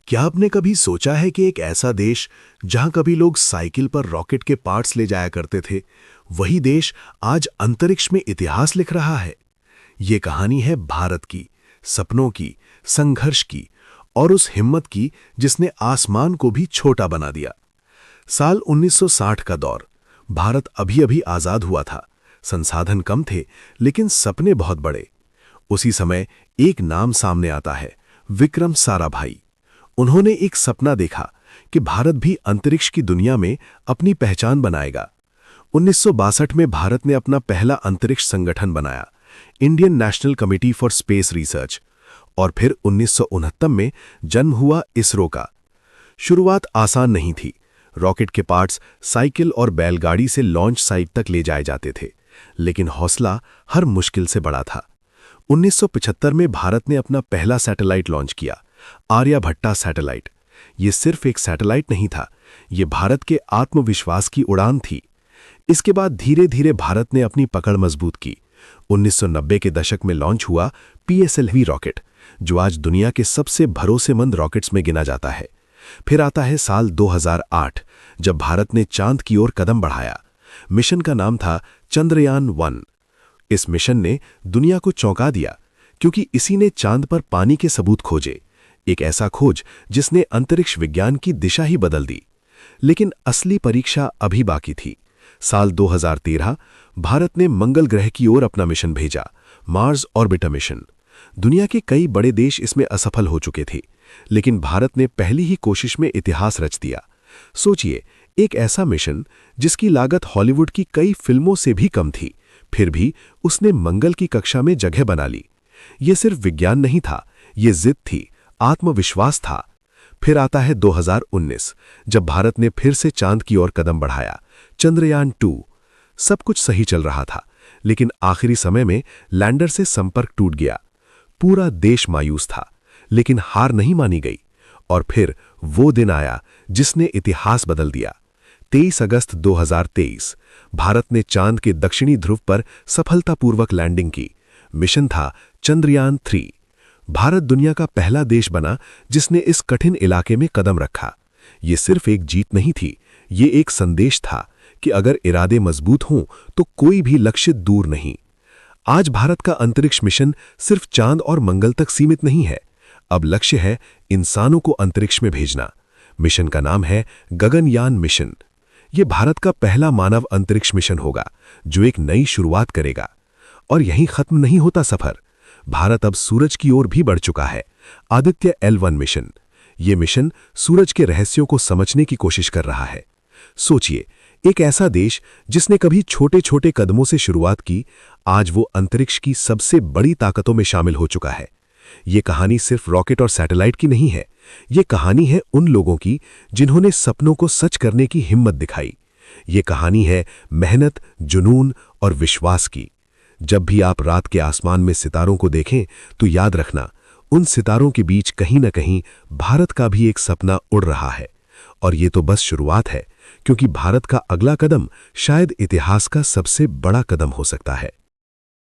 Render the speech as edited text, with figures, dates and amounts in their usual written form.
क्या आपने कभी सोचा है कि एक ऐसा देश जहां कभी लोग साइकिल पर रॉकेट के पार्ट्स ले जाया करते थे, वही देश आज अंतरिक्ष में इतिहास लिख रहा है। ये कहानी है भारत की, सपनों की, संघर्ष की और उस हिम्मत की जिसने आसमान को भी छोटा बना दिया। साल 1960 का दौर। भारत अभी-अभी आजाद हुआ था। संसाधन कम थे, लेकिन सपने बहुत बड़े। उसी समय एक नाम सामने आता है, विक्रम साराभाई। उन्होंने एक सपना देखा कि भारत भी अंतरिक्ष की दुनिया में अपनी पहचान बनाएगा। 1962 में भारत ने अपना पहला अंतरिक्ष संगठन बनाया, Indian national committee for space research, और फिर 1969 में जन्म हुआ इसरो का। शुरुआत आसान नहीं थी। रॉकेट के पार्ट्स साइकिल और बैलगाड़ी से लॉन्च साइट तक ले जाए जाते थे, लेकिन हौसला हर मुश्किल से बड़ा था। 1975 में भारत ने अपना पहला सैटेलाइट लॉन्च किया, आर्यभट्टा सैटेलाइट। ये सिर्फ एक सैटेलाइट नहीं था, ये भारत के आत्मविश्वास की उड़ान थी। इसके बाद धीरे धीरे भारत ने अपनी पकड़ मजबूत की। 1990 के दशक में लॉन्च हुआ PSLV रॉकेट, जो आज दुनिया के सबसे भरोसेमंद रॉकेट्स में गिना जाता है। फिर आता है साल 2008, जब भारत ने चांद की ओर कदम बढ़ाया। मिशन का नाम था चंद्रयान-1। इस मिशन ने दुनिया को चौंका दिया, क्योंकि इसी ने चांद पर पानी के सबूत खोजे। एक ऐसा खोज जिसने अंतरिक्ष विज्ञान की दिशा ही बदल दी। लेकिन असली परीक्षा अभी बाकी थी। साल 2013 भारत ने मंगल ग्रह की ओर अपना मिशन भेजा, मार्स ऑर्बिटर मिशन। दुनिया के कई बड़े देश इसमें असफल हो चुके थे, लेकिन भारत ने पहली ही कोशिश में इतिहास रच दिया। सोचिए, एक ऐसा मिशन जिसकी लागत हॉलीवुड की कई फिल्मों से भी कम थी, फिर भी उसने मंगल की कक्षा में जगह बना ली। यह सिर्फ विज्ञान नहीं था, ये जिद थी, आत्मविश्वास था। फिर आता है 2019, जब भारत ने फिर से चांद की ओर कदम बढ़ाया, चंद्रयान-2। सब कुछ सही चल रहा था, लेकिन आखिरी समय में लैंडर से संपर्क टूट गया। पूरा देश मायूस था, लेकिन हार नहीं मानी गई। और फिर वो दिन आया जिसने इतिहास बदल दिया। 23 अगस्त 2023 भारत ने चांद के दक्षिणी ध्रुव पर सफलतापूर्वक लैंडिंग की। मिशन था चंद्रयान-3। भारत दुनिया का पहला देश बना जिसने इस कठिन इलाके में कदम रखा। ये सिर्फ एक जीत नहीं थी, ये एक संदेश था कि अगर इरादे मजबूत हों तो कोई भी लक्ष्य दूर नहीं। आज भारत का अंतरिक्ष मिशन सिर्फ चांद और मंगल तक सीमित नहीं है। अब लक्ष्य है इंसानों को अंतरिक्ष में भेजना। मिशन का नाम है गगनयान मिशन। ये भारत का पहला मानव अंतरिक्ष मिशन होगा, जो एक नई शुरुआत करेगा। और यहीं खत्म नहीं होता सफर। भारत अब सूरज की ओर भी बढ़ चुका है। Aditya L1 mission. ये मिशन सूरज के रहस्यों को समझने की कोशिश कर रहा है। सोचिए, एक ऐसा देश जिसने कभी छोटे छोटे कदमों से शुरुआत की, आज वो अंतरिक्ष की सबसे बड़ी ताकतों में शामिल हो चुका है। ये कहानी सिर्फ रॉकेट और सैटेलाइट की नहीं है, ये कहानी है उन लोगों की जिन्होंने सपनों को सच करने की हिम्मत दिखाई। ये कहानी है मेहनत, जुनून और विश्वास की। जब भी आप रात के आसमान में सितारों को देखें, तो याद रखना, उन सितारों के बीच कहीं न कहीं भारत का भी एक सपना उड़ रहा है। और ये तो बस शुरुआत है, क्योंकि भारत का अगला कदम शायद इतिहास का सबसे बड़ा कदम हो सकता है।